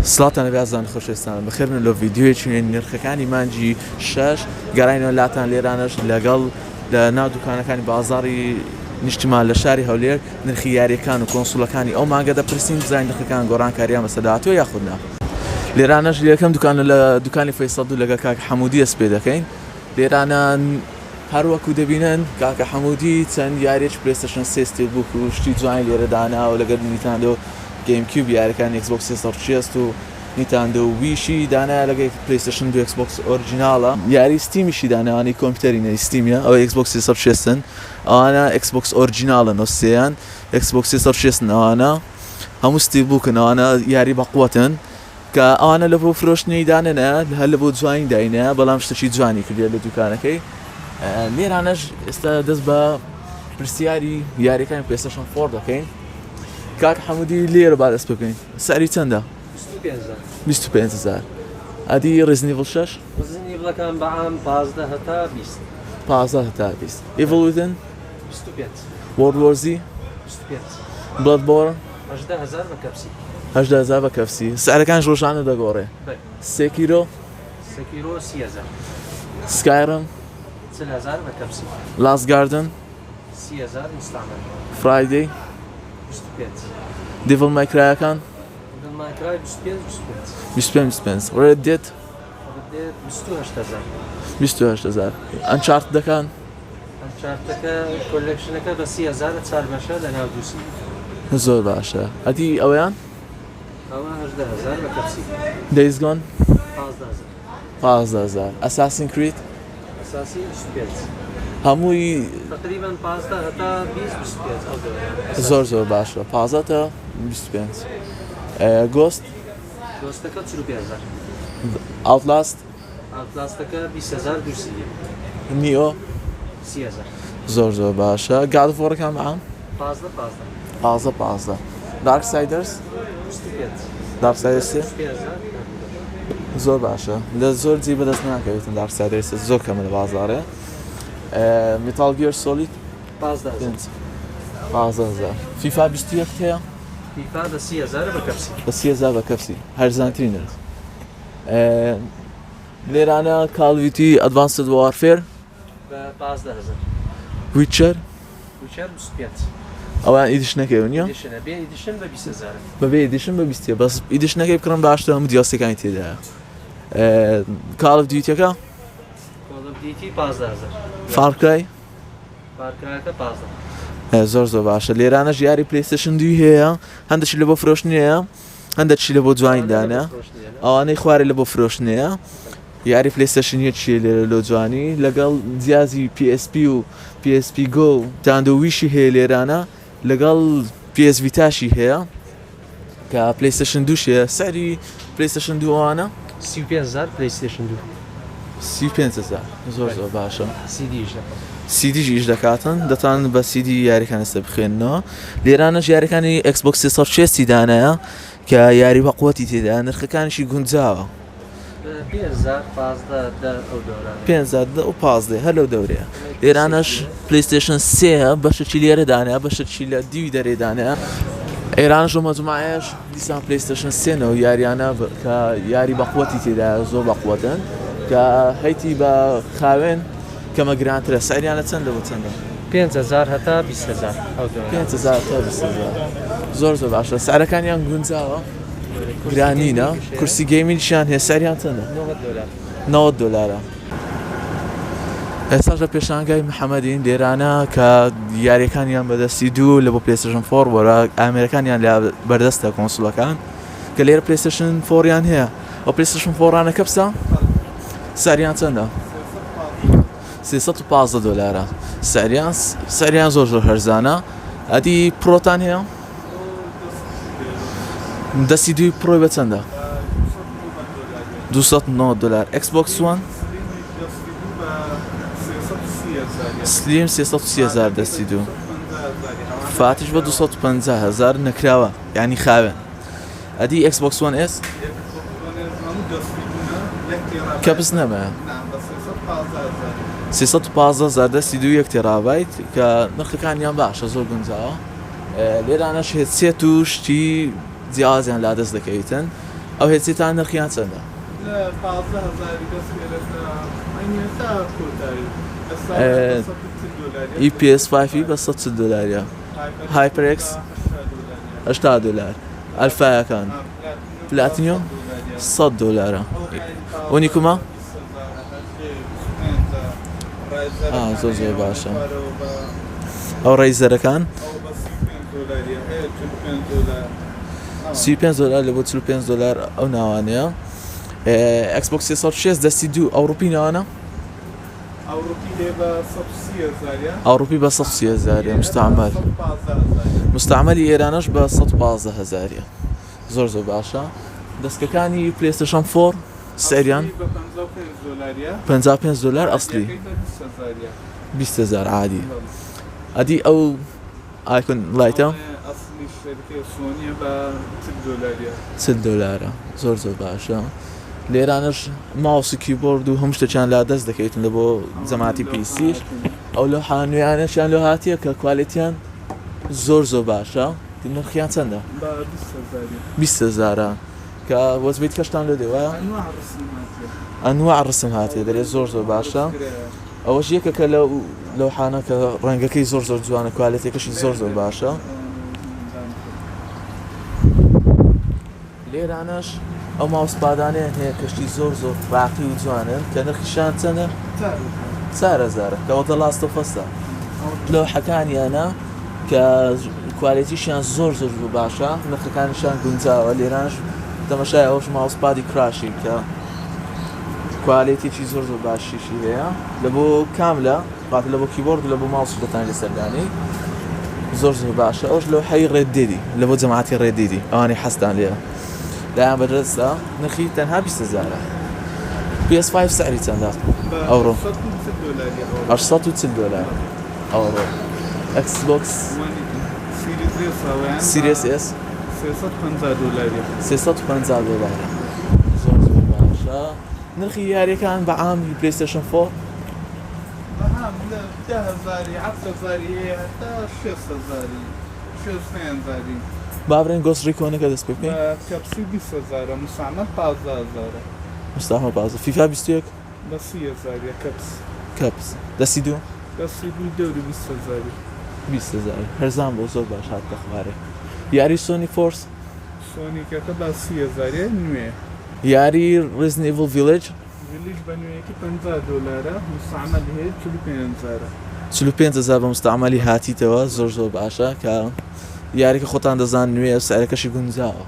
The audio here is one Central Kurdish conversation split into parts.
سڵاتان لەبیازان خۆشەویستانم بەخێربن لە ڤیدیۆیەکی نرخەکانی مانجی 6 گەڕاینەوە لاتان لێرانەش لەگەڵ لە ناو دوکانەکانی بازاڕی نیشتیمان لە شاری هەولێر نرخی یاریەکان و کۆنسوڵەکانی ئەو مانگە دەپرسین بزانین نرخەکان گۆڕانکاریان بەسەداهاتووە یاخودنا. لێرانەش یەکەم دوکانە لە دوکانی فەیسەڵ و لەگەڵ کاک حەموودی ئەسپێ دەکەین. لێرانە هەروەکو دەبینن کاکە حەموودی چەند یاریێک پلەیستێشن 3 ستیلبوک و شتی جوانی لێرە داناوە لەگەڵ نیتاندۆ گیم کیوب یاریەکان ئێکسبۆکس 360 و نیتاندۆ ویشی دانایە لەگەڵ پلەیستێشن 2 ئێکسبۆکس ئۆریجیناڵە. یاری ستیمیشی داناوانی کۆمپیوتەرینە ستیمیە ئەو ئێکسبۆکس 360 ئەوانە ئێکسبۆکس ئۆریجیناڵە نۆسیان ئێکسبۆکس 360 ئەوانە هەموو ستیلبوکن ئەوانە یاری بەقوەتن کە ئەوانە لە بۆ فرۆشتنی دانەنە هەر لە بۆ جوانی داینە بەڵام شتێکی جوانی کردێ لە دوکانەکەی. لێرانەش ئێستا دەست بە پرسیاری یاریەکانی پلەیستێشن 4 دەکەین. کاک حەموودی لێرە با دەست بکەین. سەری چەندە؟ 25,000. ئەدی ڕێزنیڤڵ 6؟ ڕێزنیڤڵەکان بەعام 15 هەتا 20. 15 هەتا 20. ئیڤڵ ویدن؟ 25. وۆرڵد وۆر زی؟ 25. بڵەدبۆرن؟ 18,000 بە کەپسی. 18,000 بە کەپسی. سعرەکان ڕۆژانە دەگۆڕێ. سێکیرۆ؟ سێکیرۆ 30,000. سکایرم؟ 40,000 بە کەپسی. لاست گاردن؟ 30,000 مستعمل. فرایدەی؟ 25. دیڤڵ مایکرایەکان؟ دیڤڵ مایکرای 25. 25. ڕێد دێت؟ 28,000. 28,000. ئەنچارتدەکان؟ ئەنچارتەکە کۆلێکشنەکە بە 30,000 4 بەشە لە ناو دووسی. زۆر باشە. ئەدی ئەویان؟ ئەوە 18,000 بە کەپسی. دەیز گۆن؟ 15,000. 15,000. ئەساسین کریت؟ ئەساسی 25. هەمووی تقریباً 15 هەتا 20-25 ئەو دەورەیە. زۆر باشە. 15 تا 25. گۆست؟ گۆستەکە 45,000. ئاوتلاست؟ ئاوتلاستەکە 20,000 دووسی. نیۆ؟ 30,000. زۆر باشە. گادفۆڕەکان بەعام؟ 15. 15. دارک سایدەرس؟ 25. دارک سایدەرس؟ 25,000. زۆر باشە. لە زۆر جی بەدەست ناکەوێتن دارک سایدەرس زۆر کەمە لە بازاڕێ. مێتال گیر سۆلید؟ 15,000. 15,000. فیفا 21 هەیە؟ فیفا بە 30,000 بە کەپسی. بە 30,000 بە کەپسی. هەرزانترین نرخ. لێرانە کاڵ ئۆف دیوتی ئەدڤانسد وارفێر؟ بە 15,000. ویچەر؟ ویچەر 25. ئەوان ئیدیشنەکەی نییە؟ ئیدیشنە بێ ئیدیشن بە 20,000. بەبێ ئیدیشن بە 20. بەس ئیدیشنەکەی بکڕم باشتر هەموو دیاسەکانی تێدایە. کاڵ ئۆف دیوتیەکە؟ کۆڵ ئۆف دیوتی 15,000. فارکرای؟ فارکرایەکە 15. زۆر باشە. لێرانەش یاری پلەیستێشن 2 هەیە هەندێکی لە بۆ فرۆشتنیەیە هەندێکی لە بۆ جوانیدانە ئەوانەی خوارێ لە بۆ فرۆشتنەیە. یاری پلەیستێشن 1 چیە لێرە لۆ جوانی لەگەڵ جیازی PSP و PSP Go و تاندۆ ویشی هەیە لێرانە لەگەڵ PS ڤیتاشی هەیە کە پلەیستێشن 2 شەیە. سەری پلەیستێشن 2 ئەوانە؟ 35,000 پلەیستێشن 2. 35,000. زۆر باشە. سیدیش دەکاتن دەتان بە سیدی یاریەکان ئێستا بخوێننەوە. لێرانەش یاریەکانی ئەکسبۆکس 360 دانایە کە یاری بەقوەتی تێدا نرخەکانیشی گونجاوە. 5,000 و 15 هەر لەو دەورەیە. لێرانەش پلەیستێشن 3 بەشێکی لێرە دانایە بەشێکی لە دیوی دەرێدانەیە. ئێرانش و مەجموعەیەش دیسان پلەیستێشن 3 یاریانە کە یاری بەقوەتی تێدا زۆر بەقوەتن کە هەیتی بە خاوێن کەمە گرانترە. سەریانە چەندە بۆ چەندە؟ 5,000 هەتا 20,000 ئەو دەورە. 5,000 تا 20,000. زۆر باشە. سعرەکانیان گونجاوە گرانینە. کورسی گەیمینیشیان هەیە. سەریان چەندە؟ $90. ئێستاش لە پێشانگای محەممەدین لێرانە کە یاریەکانیان بەدەستی دوو لە بۆ پلەیستێشن 4 وەرە ئامێرەکانیان لە بەردەستە کۆنسوڵەکان کە لێرە پلەیستێشن 4یان هەیە. ئەو پلەیستێشن 4انە کەپسە؟ سەریان چەندە؟ $315. سەریان زۆر هەرزانە. ئەدی پرۆتان هەیە؟ دەستی دوی پرۆی بە چەندە؟ $290. ئەکسبۆکس 1؟ سلیم 330,000 دەستی دوو. فاتیش بە 250,000 نەکراوە یعنی خاوێن. ئەدی ئەکسبۆکس 1S؟ کەپس نەمە. 315,000 دەستی دوو 1 تێرابایت کە نرخەکانیان باشە زۆر گونجاوە. لێرانەش هێت 3 و شتی جیازیان لا دەست دەکەویتن ئەو هێچێتان نرخیان چەندە؟ لە 15,000 دەست پێێستا ئەینێستا کۆتایی EPS5 بە 140 دلارە HyperX 80 دلار ئەلفایەکان پلاتینیۆم 100 دلارە ئۆنیکوما زۆر زۆر باشە ئەو ڕێیزەرەکان 35 دلار لە بۆ 45 دلار ئەو ناوانەیە Xbox 360 دەستی دوو ئەوروپی ناوانە ئەوروپی بە 130,000 مستعملی ئێرانەش بە 115,000 زۆر زۆر باشە دەستکەکانی PlayStation 4 سەریان 55 دلار ئەسلی 20,000 عادی ئەدی ئەو ئایکۆن لایتە 40 دلارە زۆر زۆر باشە لێرانش ماوس و کیبۆرد و هەموو شتێکیان لا دەست دەکەیتن لە بۆ جەماعەتی پیسیش ئەو لە حانویانەشیان لە هاتیە کە کوالیتیان زۆر زۆر باشە نرخیان چەندە؟ 20,000 کە وەزبیت کەشتان لە دێوە ئەنواع ڕسم هاتێ دەرێت زۆر زۆر باشە ئەوەش یەکە کە لەو حانە کە ڕەنگەکەی زۆر زۆر جوانە کوالیتێکەشی زۆر زۆر باشە لێرانەش ئەو ماوسپادانیان هەیە کەشتی زۆر زۆر ڕاقی و جوانن کە نرخیشان چەندە؟ 4,000 کەواتە لاستە فەستە لەو حەکانیانە کە کوالیتیشیان زۆر زۆر باشە نرخەکانیشان گونجاوە لێرانش تەماشای ئەوش ماوسپادی کراشی کە کوالیتیی زۆر زۆر باشیشی هەیە لە بۆ کاملە واتە لە بۆ کیبۆرد لە بۆ ماوس دەتان لەسەردانی زۆر زۆر باشە ئەوش لەو حەی ڕێددێدی لە بۆ جەماعەتی ڕێددێدی ئەوانی حەستان لێە دایان بەدەستە نرخی تەنها 20,000 PS5 سعری چەندە؟ ئەوڕۆ 840 دلار ئەوڕۆ Xbox Series S 350 دلار زۆر زۆر باشە نرخی یاریەکان بە عامی PlayStation 4 بەهام لە 10,000 10,000 هەتا 6,000 6,000 بابرێن گۆست ڕیکۆنەکە دەست پێ بکەین کەپسی 20,000 مستعمل 15,000 مستعمل 15 فیفا 21 بە 30,000 کەپس دەستی دوو دەستی دوو دەوری 20,000 20,000 هەرزان بۆ زۆر باش هات دەخوارێ یاری سۆنی فۆرس سۆنیکەکە بە 30,000 نوێ یاری Resident Evil Village ویلیج بە نوێیەکی 50 دلارە مستعمل هەیە 45,000 45,000 بە مستعملی هاتیتەوە زۆر زۆر باشە کە یاریکە خۆتان دەزان نوێ سعرەکەشی گونجاوە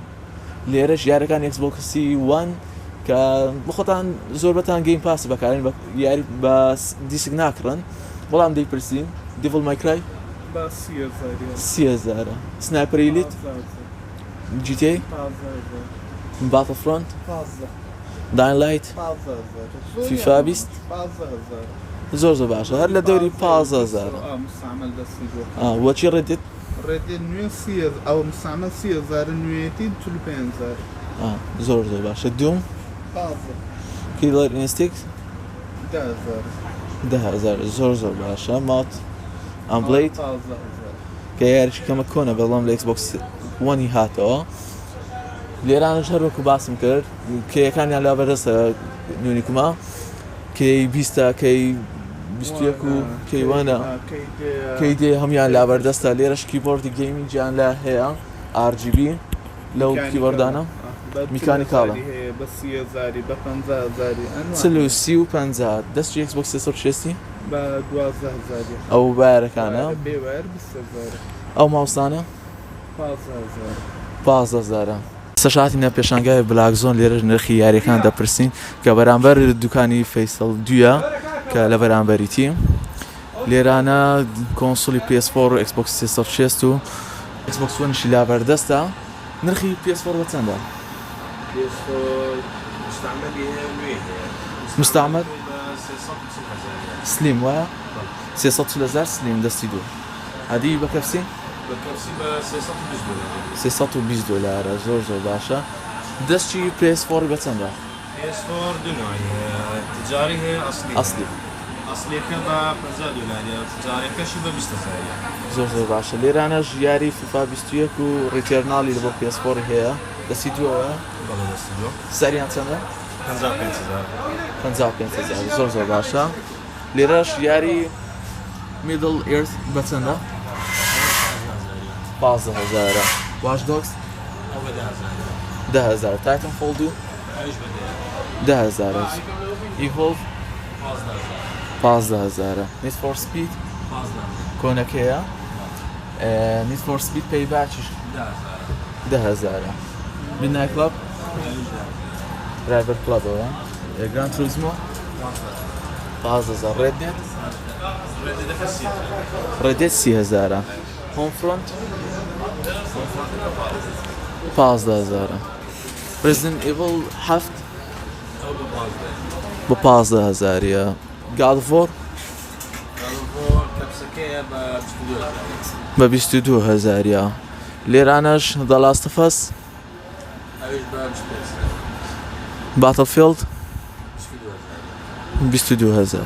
لێرەش یاریەکان Xbox One کە بخۆتان زۆر بەتان گەیم پاس بەکارن یاری بە دیسک ناکڕن بەڵام دەیپرسین Devil May Cry بە 30,000 Sniper Elite GTA Battlefront Dying Light FIFA 20 زۆر زۆر باشە هەر لە دەوری 15,000 مستعمل دەستی وەچی ڕێدێت ڕێدێ نوێ 30 ئەو مستعمل 30,000 نوێیەتی 45,000 زۆر زۆر باشە دوم Killer Instinct 10,000 زۆر زۆر باشە مات ئەمبلیت کە یاریش کەمە کۆنە بەڵام لە Xbox One هاتەوە لێرانش هەر وەکو باسم کرد کەیەکانیان لا بەدەستە نوێنیکوما کەی 20 کەی 21 و کەیوانە کەی دێ هەمویان لا بەردەستە لێرەش کیبۆردی گەیمینگیان لا هەیە RGB لەو کیبۆردانە میکانیکاڵە بە 30,000 بە 50,000 30 و 50 دەستی Xbox 360 بە 12,000 ئەو بارەکانە بێوار 20,000 ئەو ماوسانە 15,000 سەشاتینە پێشانگای بلاک زۆن لێرە نرخی یاریەکان دەپرسین کە بەرامبەر دوکانی فەیسەڵ دویە کە لە بەرامبەریتی لێرانە کۆنسۆلی PS4 و Xbox 360 و Xbox One-شی لا بەردەستە نرخی PS4 بە چەندە؟ مستعمل سلیم وایە 300,000 سلیم دەستی دوو هەدی بە کەفسی؟ بەکەسی بە 320 دلارە زۆر زۆر باشە دەستی PS4 بە چەندە؟ PS4 دوای تجاری هەیە ئەسلی ئەسلیەکە بە 50 دلارە تجارەکەشی بە 20,000 زۆر زۆر باشە لێرانەش یاری FIFA 21 و ڕیتێرناڵی لە بۆ PS4 هەیە دەستی دووەوە بەڵێ دەستیۆ سەریان چەندە 55,000 زۆر باشە لێرەش یاری میدل ئێرث بە چەندە 15,000 واش دۆکس 10,000 تایتن فۆڵد و 10,000 ئیڤۆڵڤ 15,000 نیت فۆر سپید کۆنەکەیە نیت فۆر سپید پێی باچش 10,000 میدنایت کلاب پرایڤەت کلابەوە گراند توریزمۆ 15,000 ڕێدێت 30,000 هۆم فرۆنت 15,000 Resident Evil 7 بە 15,000 God of War بە 22,000 لێرانەش The Last of Us Battlefield 22,000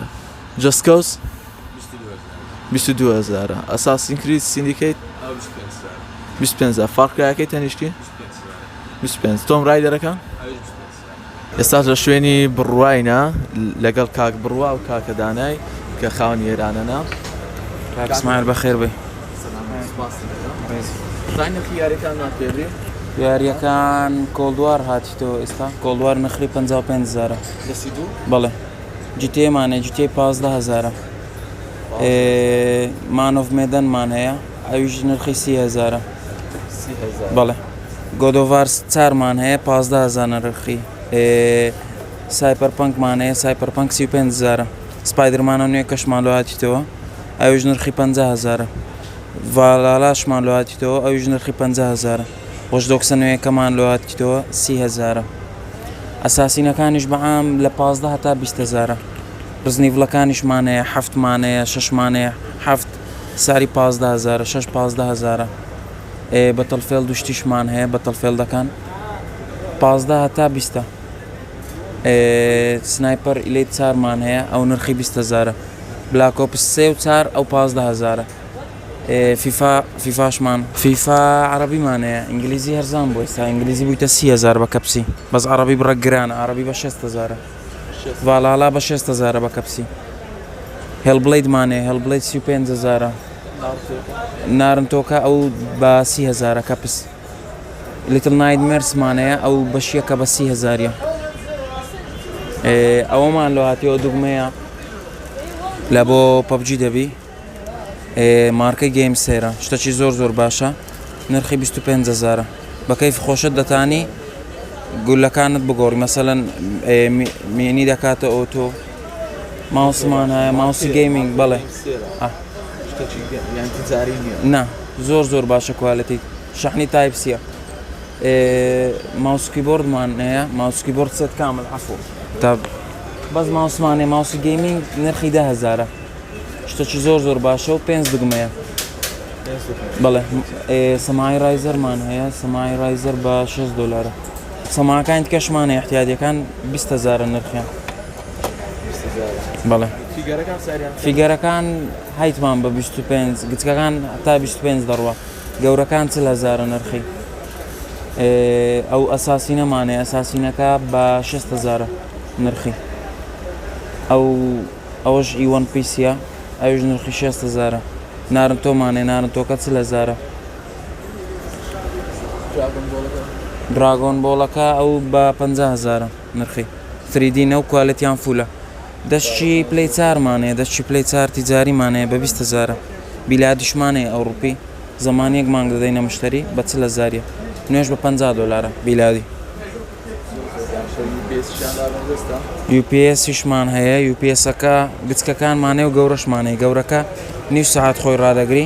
Just Cause 22,000 Assassin's Creed Syndicate 25,000 فارکرایەکەی تەنیشتی 25 تۆم رایدەرەکان ئێستاش لە شوێنی بڕواینە لەگەڵ کاک بڕوا و کاکە دانای کە خاوەنی ئێرانەنا اسماعیل بەخێر بێ زانێکی یاریەکان ناتێبێ یاریەکان کۆڵدوار هاتیتەوە ئێستا کۆڵدوار نەخری 55,000 دەسی دوو بەڵێ جیتێمانێ جیتێ 15,000 مانۆڤ مێدەنمان هەیە ئەویش نرخی 30,000 بەڵێ گۆدۆڤار 4مان هەیە 15,000 نرخی سایپەرپەنکمان هەیە سایپەرپەنک 35,000 سپایدرمانە نوێ کەشمان لۆ هاتیتەوە ئەویش نرخی 50,000 ڤالالاشمان لۆ هاتیتەوە ئەویش نرخی 50,000 وەشدۆکسە نوێیەکەمان لۆ هاتیتەوە 30,000 ئەساسینەکانیش بەعام لە 15 هەتا 20,000 ڕزنیڤڵەکانیشمان هەیە 7مان هەیە 6مان هەیە 7 ساری 15,000 6 15,000 بەتەڵفێڵ دوشتیشمان هەیە بەتەڵفێڵدەکان 15 هەتا 20 سنایپەر ئیلیت 4مان هەیە ئەو نرخی 20,000 بلاکۆپس 3 و 4 ئەو 15,000 فیفاشمان فیفا عەرەبیمان هەیە ئینگلیزی هەرزان بۆ ئێستا ئینگلیزی بوویتە 30,000 بە کەپسی بەس عەرەبی بڕە گرانە عەرەبی بە 6,000 ڤالالا بە 6,000 بە کەپسی هێڵبڵەیدمان هەیە هێڵبڵەید 35,000 نارنتۆکە ئەو بە 30,000 کەپس لیتل نایتمێرسمان هەیە ئەو بەشیەکە بە 30,000 ئەوەمان لە هاتیەوە دوگمەیە لە بۆ پەبجی دەبی مارکەی گەیم سێرە شتێکی زۆر باشە نرخی 25,000 بە کەیف خۆشت دەتانی گولەکانت بگۆڕی مەسەلەن مێنی دەکاتە ئۆتۆ ماوسمان هەیە ماوسی گەیمینگ بەڵێ نا زۆر باشە کوالەتی شەحنی تایپسیە ماوس کیبۆردمان هەیە ماوس کیبۆرد سێت کامل عەفو تا بەس ماوسمان هەیە ماوسی گەیمینگ نرخی 10,000 شتێکی زۆر باشە و 5 دگمەیە بەڵێ سەماعی رایزەرمان هەیە سەماعی رایزەر بە 6 دۆلارە سەماعەکانی تکەشمان هەیە احتیاجیەکان 20,000 نرخیان بەڵێ فیگەرەکان هایتمان بە 25 گچکەکان تا 25 دەڕوە گەورەکان 40,000 نرخی ئەو ئەساسینەمان هەیە ئەساسینەکە بە 6,000 نرخی ئەوەش ئیوان پیسیە ئەوش نرخی 6,000 نارنتۆمان هەیە نارنتۆکە 40,000 دراگۆن بۆڵەکە ئەو بە 50,000 نرخی 3D نەو کوالەتیان فولە دەشتی پلەی 4مان هەیە دەشتی پلەی 4 تیجاریمان هەیە بە 20,000 بیلادیشمان هەیە ئەوروپی زەمانیەک مانگ دەدەینە مشتری بە 40,000 نوێش بە 50 دۆلارە بیلادی UPS-شمان هەیە UPS-ەکە گچکەکانمان هەیە و گەورەشمان هەیە گەورەکە نیو سەعات خۆی ڕادەگری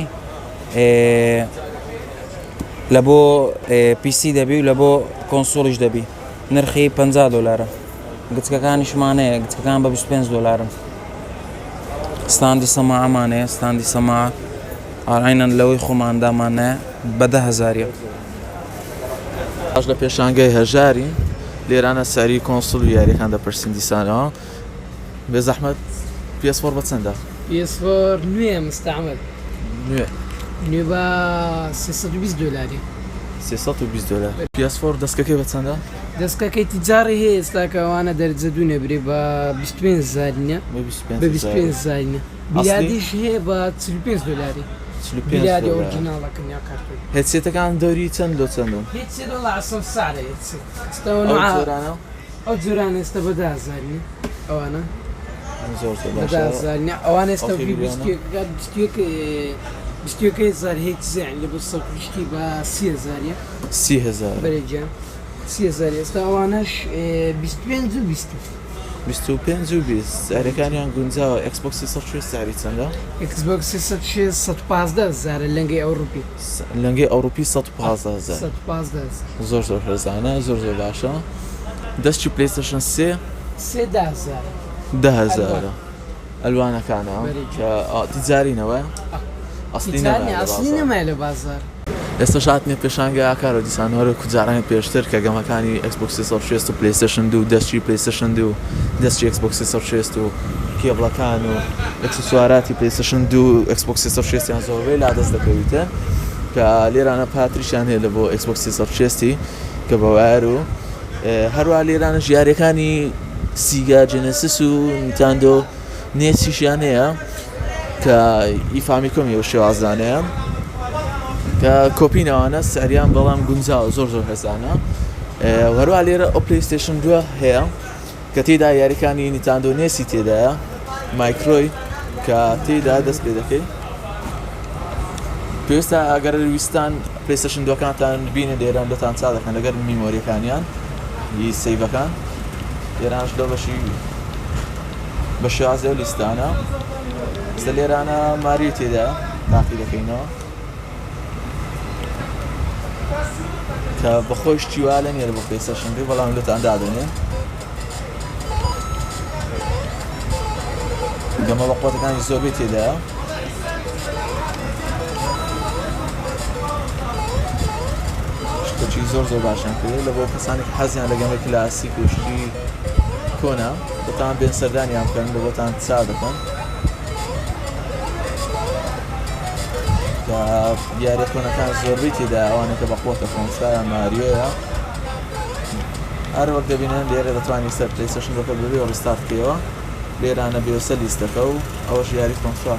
لە بۆ PC دەبی و لە بۆ کۆنسۆڵیش دەبی نرخی 50 دۆلارە گچکەکانیشمان هەیە گچکەکان بە 25 دۆلارن ستاندی سەماعەمان هەیە ستاندی سەماعە ئاڕاینەن لەوەی خۆماندامان هەیە بە 10,000 باش لە پێشانگای هەژاری لێرانە سەری کۆنسڵ و یاریەکان دەپرسین دیسانەوە بێ زەحمەت PS4 بە چەندە؟ PS4 نوێ مستعمل نوێ نوێ بە 320 دۆلاری $320. PS4 دەستکەکەی بە چەندە؟ دەستکەکەی تیجاری هەیە ئێستا کە ئەوانە دەرجە دوو نەبرێ بە 25,000 بە 25,000 بیلیادیش هەیە بە $45 بیلیادی ئۆریجیناڵەکەن یا کارتۆن هێدسێتەکان دەوری چەند لۆ چەندن؟ هیچ $3 سارە ئەو جۆرانە ئێستا بە 10,000 ئەوانە زۆر ئەوان ئێستا هزار هیچ زیان لە بۆ سەڵپشتی بە 30,000 بەرەجان 30,000 ئێستا ئەوانەش 25 و 25 و 20 سعرەکانیان گونجاوە ئەکسبۆکسی 160 سعری چەندە؟ ئەکسبۆکسی 115,000 لەنگەی ئەوروپی لەنگەی ئەوروپی 115,000 زۆر هەرزانە زۆر باشە دەستی پلەیستێشن 3 10,000 ئەلوانەکانە کە تیجارینەوە ئەسلی نەمای لە بازار ئێستا شاتنێ پێشانگە کارۆ دیسانەوە کوجارانی پێشتر کە گەمەکانی ئەکسبۆکسی 160 و پلەیستێشن 2 دەستی پلەیستێشن 2 دەستی ئەکسبۆکسی 160 و کێبڵەکان و ئەکسسواراتی پلەیستێشن 2 ئەکسبۆکسی 160یان زۆربەی لا دەست دەکەویتە کە لێرانە پاتریشیان هەیە لە بۆ ئەکسبۆکسی 160 کە بە وایر و هەروە لێرانە ژیارەکانی سیگا جێنەسیس و نیتاندۆ نێسیشیان هەیە کە ئیفامیکۆمی و شێوازانەیە کە کۆپینەوانە سەریان بەڵام گونجاوە زۆر هەزانە هەروە لێرە ئەو پلەیستێشن 2 هەیە کە تێدا یاریەکانی نیتاندۆ نێسی تێدایە مایکرۆی کە تێدا دەست پێ دەکەی پێویستە ئەگەر ویستان پلەیستێشن 2کانتان بینە لێران دەتان چا دەکەن لەگەر میمۆریەکانیان هی سەیڤەکان لێرانش دە بەشی بە شێوازە و لیستانە ئێستا لێرانە ماری تێدا تاقی دەکەینەوە کە بەخۆی شتیوا لە نیە لە بۆ پلەیستێشن 2 بەڵام لەتان دادەنێن گەمە بە قوتەکانی زۆربەی تێدایە شتێکی زۆر باشیان کردێت لە بۆ کەسانی کە حەزیان لە گەمە کلاسیک و شتی کۆنا بۆتان بێن سەردانیان بکەن لە بۆتان چا دەکەن کە دیارە کۆنەکان زۆربەی تێدا ئەوانە کە بە قوتە فۆنسایە ماریۆیە هەر وەک دەبینن لێرە دەتوانانی سەر پلەیستێشن 2 بێ ڕستارت بکەیەوە لێرانە بێوسە لیستەکە و ئەوەش یاری کۆنترا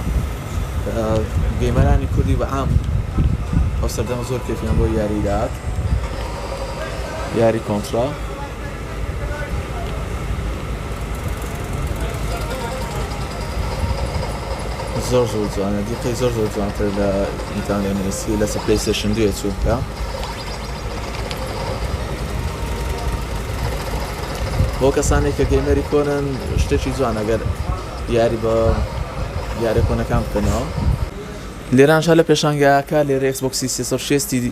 گەیمەرانی کوردی بە عام ئەو سەردەمە زۆر کێفیان بۆ یاری داات یاری کۆنترا زۆر جوانە دیقی زۆر جوانتر لە ئینتانێسی لەسەر پلەیستێشن 2 چووکە بۆ کەسانێک کە گەیمەری کۆنن شتێکی جوان ئەگەر یاری بە یاری کۆنەکان بکەنەوە لێرانشا لە پێشانگایەکە لێرە ئەکسبۆکسی 360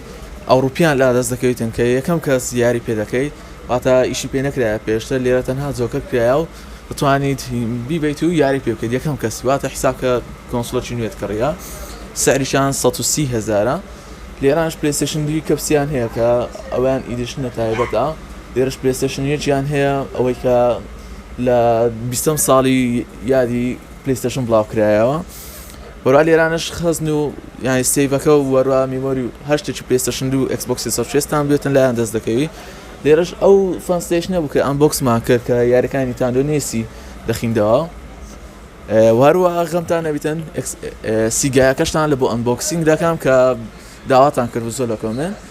ئەوروپیان لا دەست دەکەویتن کە یەکەم کەس یاری پێ دەکەیت واتە ئیشی پێ نەکرایە پێشتر لێرە تەنها جۆکە کرایە و دەتوانیت بیبیت و یاری پێ بکەیت یەکەم کەسی واتە حیسابکە کۆنسڵۆکی نوێت کڕیە سعریشان 130,000 لێرانش پلەیستێشن 2 کەپسیان هەیە کە ئەویان ئیدیشنە تایبەتە لێرەش پلەیستێشن 1 هەیە ئەوەی کە لە 20م ساڵی یادی پلەیستێشن بڵاوکرایەوە وەروە لێرانش خەزن و یانی سەیڤەکە و وەروە میمۆری و هەر شتێکی پلەیستێشن 2 ئەکسبۆکسی 160 بێتن لایەن دەست دەکەوی لێرەش ئەو فانستێشنە بوو کە ئەنبۆکسمان کرد کە یاریەکانی تاندۆ نێسی دەخیندەوە وەروە غەمتان نەبیتن سیگایەکەشتان لە بۆ ئەنبۆکسینگ دەکەم کە داواتان کرد زۆر لە کۆمنت